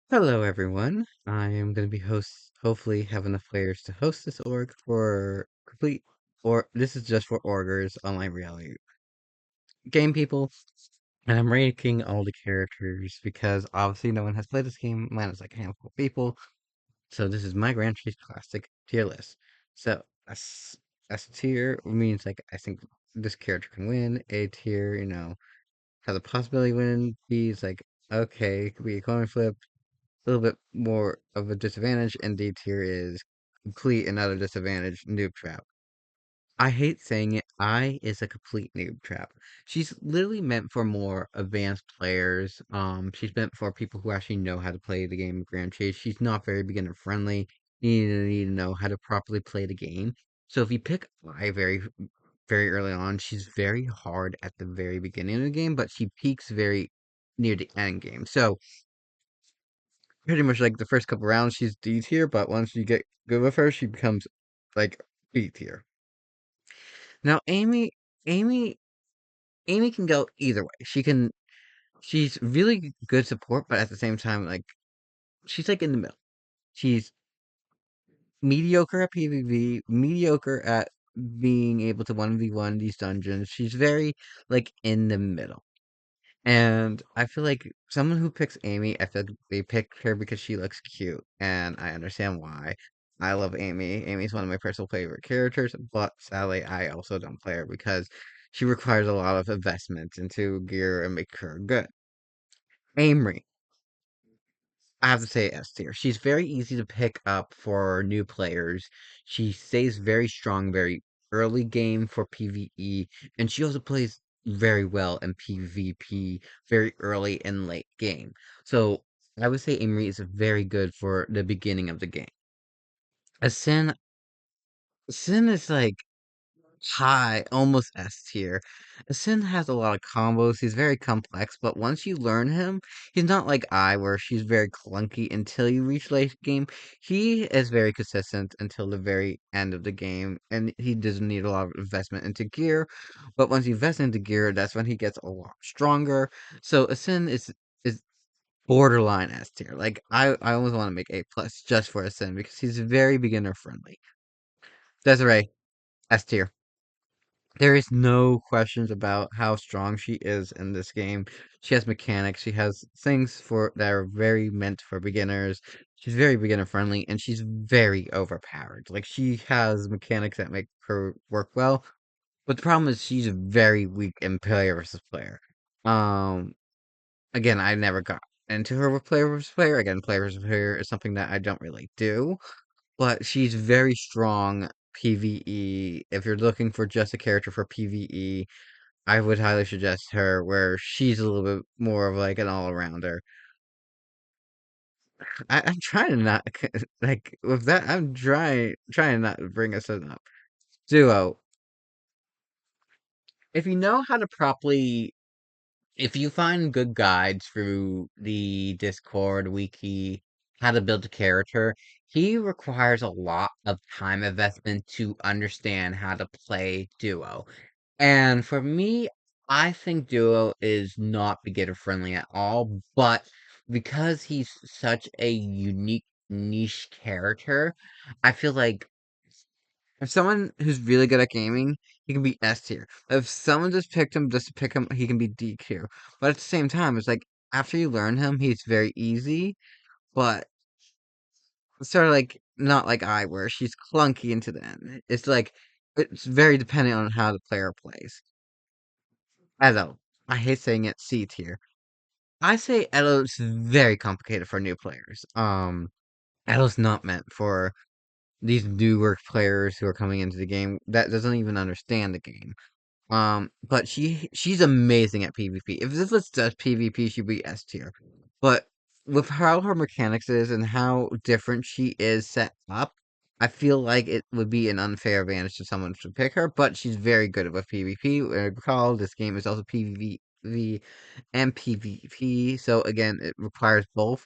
Hello, everyone. I am going to be hopefully have enough players to host this org for complete, or this is just for orgers online reality game people. And I'm ranking all the characters because obviously no one has played this game, minus like a handful of people. So this is my Grand Chase Classic tier list. So S tier means like I think this character can win. A tier, has a possibility of winning. B is like okay, it could be a coin flip a little bit more of a disadvantage, and D tier is complete another disadvantage noob trap. I hate saying it, I is a complete noob trap. She's literally meant for more advanced players. She's meant for people who actually know how to play the game of Grand Chase. She's not very beginner friendly. You need to know how to properly play the game. So if you pick I very early on, she's very hard at the very beginning of the game, but she peaks very near the end game. So pretty much like the first couple rounds she's D tier, but once you get good with her, she becomes like B tier. Now Amy, Amy can go either way. She's really good support, but at the same time, like she's like in the middle. She's mediocre at PvP, mediocre at being able to 1v1 these dungeons. She's very like in the middle. And I feel like someone who picks Amy, I feel like they picked her because she looks cute, and I understand why. I love Amy. Amy's one of my personal favorite characters, but sadly, I also don't play her because she requires a lot of investment into gear and make her good. Amory, I have to say S tier. She's very easy to pick up for new players. She stays very strong, very early game for PvE, and she also plays very well in PvP very early and late game. So I would say Amory is very good for the beginning of the game. Sin, Sin is like high, almost S tier. Sin has a lot of combos. He's very complex, but once you learn him, he's not like I, where she's very clunky until you reach late game. He is very consistent until the very end of the game, and he doesn't need a lot of investment into gear. But once you invest into gear, that's when he gets a lot stronger. So Sin is borderline S tier. Like I almost want to make A plus just for Sin because he's very beginner friendly. Desiree, S tier. There is no questions about how strong she is in this game. She has mechanics. She has things for that are very meant for beginners. She's very beginner friendly, and she's very overpowered. Like she has mechanics that make her work well, but the problem is she's very weak in player versus player. Um, again, I never got into her with player versus player. Again, player versus player is something that I don't really do, but she's very strong PvE. If you're looking for just a character for PvE, I would highly suggest her, where she's a little bit more of like an all arounder. I'm trying to not like with that. I'm trying not to bring us up. Duo. If you know how to properly, if you find good guides through the Discord wiki, how to build a character, he requires a lot of time investment to understand how to play Duo. And for me, I think Duo is not beginner friendly at all, but because he's such a unique niche character, I feel like if someone who's really good at gaming, he can be S tier. If someone just picked him just to pick him, he can be D tier. But at the same time, it's like after you learn him, he's very easy, but sort of like not like I, where she's clunky into the end. It's like it's very dependent on how the player plays. Edo. I hate saying it C tier. I say Edo's very complicated for new players. Edo's not meant for these newer players who are coming into the game that doesn't even understand the game. But she's amazing at PvP. If this was just PvP, she'd be S tier. But with how her mechanics is and how different she is set up, I feel like it would be an unfair advantage to someone to pick her. But she's very good with PvP. Recall this game is also PvP and PvP, so again, it requires both.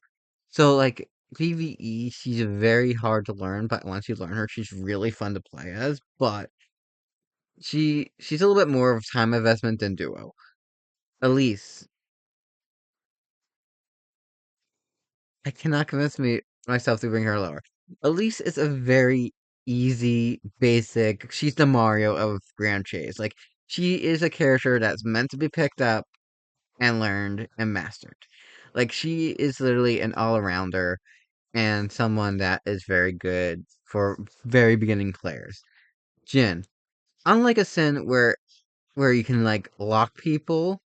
So like PvE, she's very hard to learn, but once you learn her, she's really fun to play as. But she's a little bit more of time investment than Duo. Elise, I cannot convince me myself to bring her lower. Elise is a very easy, basic. She's the Mario of Grand Chase. Like she is a character that's meant to be picked up and learned and mastered. Like she is literally an all-arounder and someone that is very good for very beginning players. Jin, unlike a Sin where you can like lock people,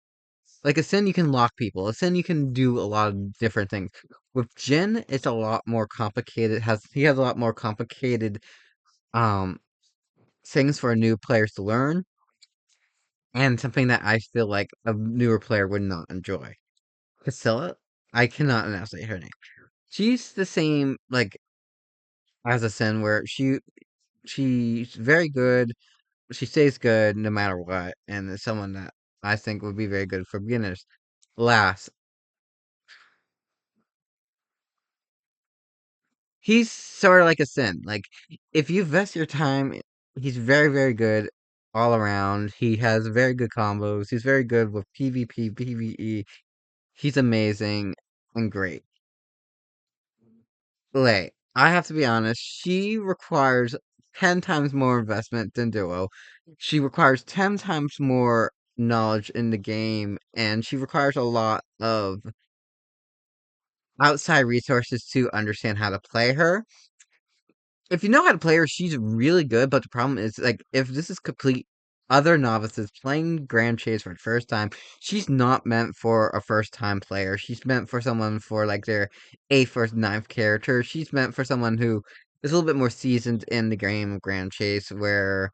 like a Sin you can lock people. A Sin you can do a lot of different things. With Jin, it's a lot more complicated. He has a lot more complicated um things for new players to learn, and something that I feel like a newer player would not enjoy. Priscilla, I cannot enunciate her name. She's the same like as a Sin where she's very good. She stays good no matter what, and is someone that I think would be very good for beginners. Last, he's sort of like a Sin. Like if you invest your time, he's very very good all around. He has very good combos. He's very good with PvP, PvE. He's amazing and great. Lay, I have to be honest, she requires 10 times more investment than Duo. She requires 10 times more knowledge in the game, and she requires a lot of outside resources to understand how to play her. If you know how to play her, she's really good, but the problem is, like, if this is complete other novices playing Grand Chase for the first time, she's not meant for a first time player. She's meant for someone for like their eighth or ninth character. She's meant for someone who is a little bit more seasoned in the game of Grand Chase, where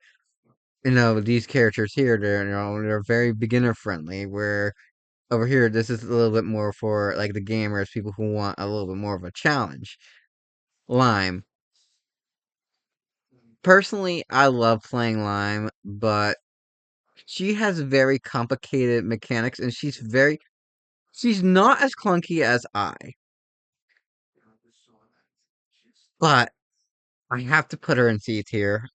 these characters here, they're very beginner friendly. Where over here, this is a little bit more for like the gamers, people who want a little bit more of a challenge. Lime. Personally, I love playing Lime, but she has very complicated mechanics and she's not as clunky as but I have to put her in C tier.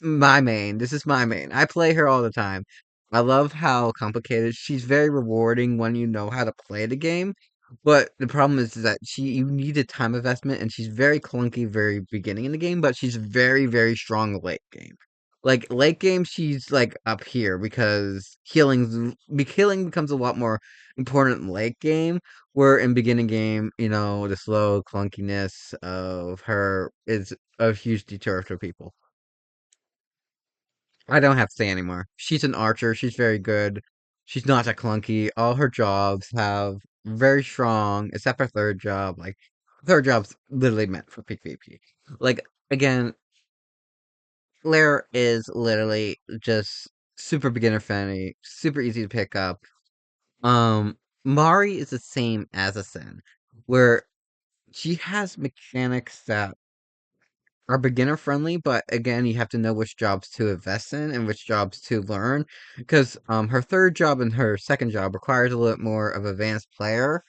My main. This is my main. I play her all the time. I love how complicated she's very rewarding when you know how to play the game. But the problem is that you need a time investment and she's very clunky very beginning in the game, but she's very, very strong late game. Like late game she's like up here because healing becomes a lot more important in late game, where in beginning game, the slow clunkiness of her is a huge deterrent for people. I don't have to say anymore. She's an archer. She's very good. She's not that clunky. All her jobs have very strong, except her third job. Like, third job's literally meant for PvP. Like, again, Lair is literally just super beginner friendly, super easy to pick up. Mari is the same as a Sin, where she has mechanics that are beginner friendly, but again, you have to know which jobs to invest in and which jobs to learn. Because her third job and her second job requires a little more of advanced player,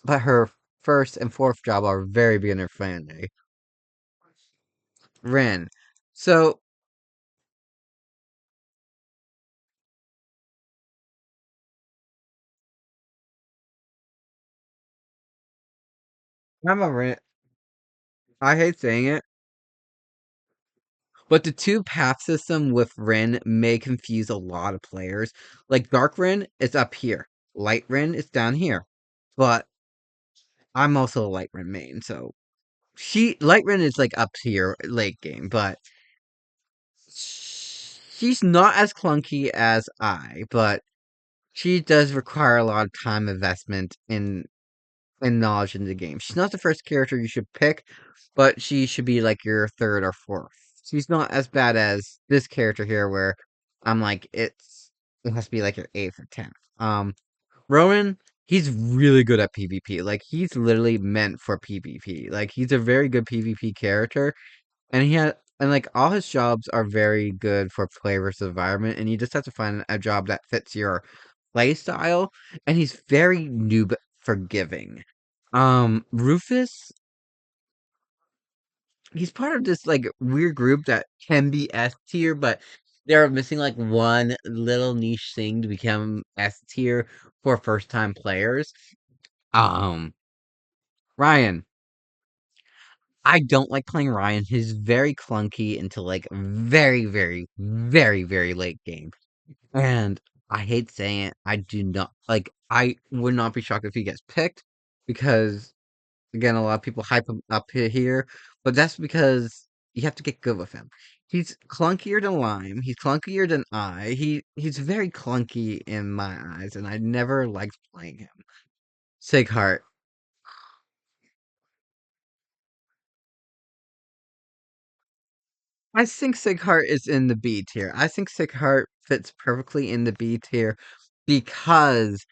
but her first and fourth job are very beginner friendly. Rin. So I'm a Rin. I hate saying it, but the two path system with Rin may confuse a lot of players. Like Dark Rin is up here, Light Rin is down here. But I'm also a Light Rin main, so Lightrin is like up here late game, but she's not as clunky as but she does require a lot of time investment in knowledge in the game. She's not the first character you should pick, but she should be like your third or fourth. She's not as bad as this character here, where I'm like it has to be like your eighth or tenth. Ronan, he's really good at PvP. Like he's literally meant for PvP. Like he's a very good PvP character, and like all his jobs are very good for play versus environment, and you just have to find a job that fits your play style. And he's very noob forgiving. Rufus, he's part of this like weird group that can be S tier, but they're missing like one little niche thing to become S tier for first time players. Um, Ryan. I don't like playing Ryan. He's very clunky into like very, very, very, very late game. And I hate saying it. I do not like. I would not be shocked if he gets picked because again, a lot of people hype him up here, but that's because you have to get good with him. He's clunkier than Lime. He's clunkier than I. He's very clunky in my eyes, and I never liked playing him. Sighart. I think Sighart is in the B tier. I think Sighart fits perfectly in the B tier because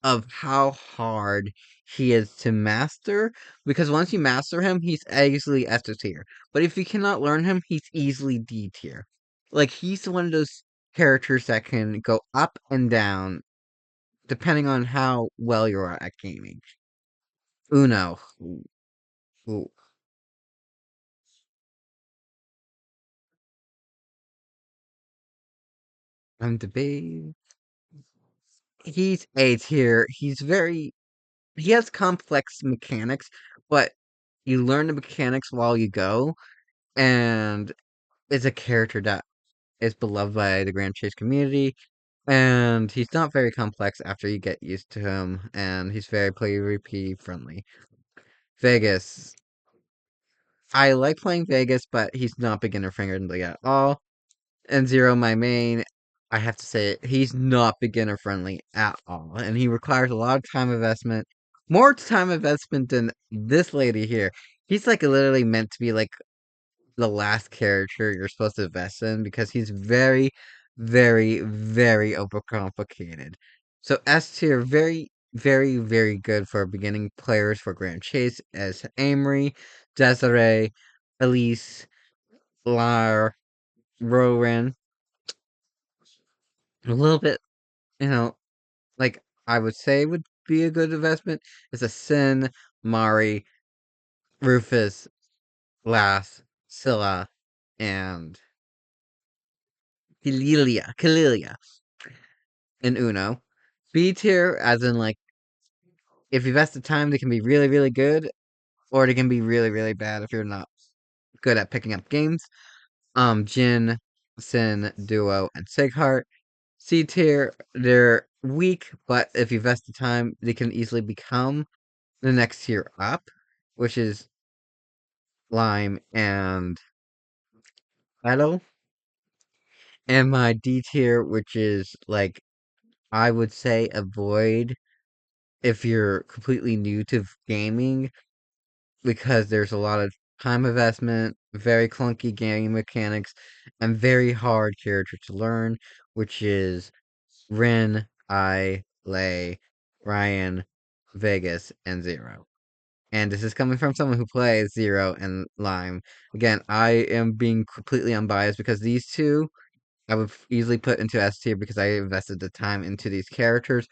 of how hard he is to master. Because once you master him, he's easily S tier. But if you cannot learn him, he's easily D tier. Like he's one of those characters that can go up and down depending on how well you are at gaming. Uno. Ooh, ooh. I'm debating. He's A tier. He has complex mechanics, but you learn the mechanics while you go, and is a character that is beloved by the Grand Chase community, and he's not very complex after you get used to him, and he's very PvP friendly. Vegas. I like playing Vegas, but he's not beginner friendly at all. And Zero, my main, I have to say, he's not beginner friendly at all, and he requires a lot of time investment, more time investment than this lady here. He's like literally meant to be like the last character you're supposed to invest in because he's very, very, very overcomplicated. So S tier, very, very, very good for beginning players for Grand Chase as Amory, Desiree, Elise, Lar, Rowan. A little bit, you know, like I would say would be a good investment is a Sin, Mari, Rufus, Lass, Scylla, and Kalilia, and Uno. B tier, as in like if you invest the time, they can be really, really good, or they can be really, really bad if you're not good at picking up games. Jin, Sin, Duo, and Sighart. C tier, they're weak, but if you invest the time, they can easily become the next tier up, which is Lime and Metal. And my D tier, which is like I would say avoid if you're completely new to gaming because there's a lot of time investment, very clunky game mechanics, and very hard character to learn, which is Rin, I, Lay, Ryan, Vegas, and Zero. And this is coming from someone who plays Zero and Lime. Again, I am being completely unbiased because these two I would easily put into S tier because I invested the time into these characters.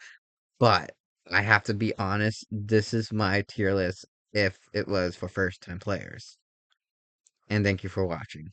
But I have to be honest, this is my tier list if it was for first time players. And thank you for watching.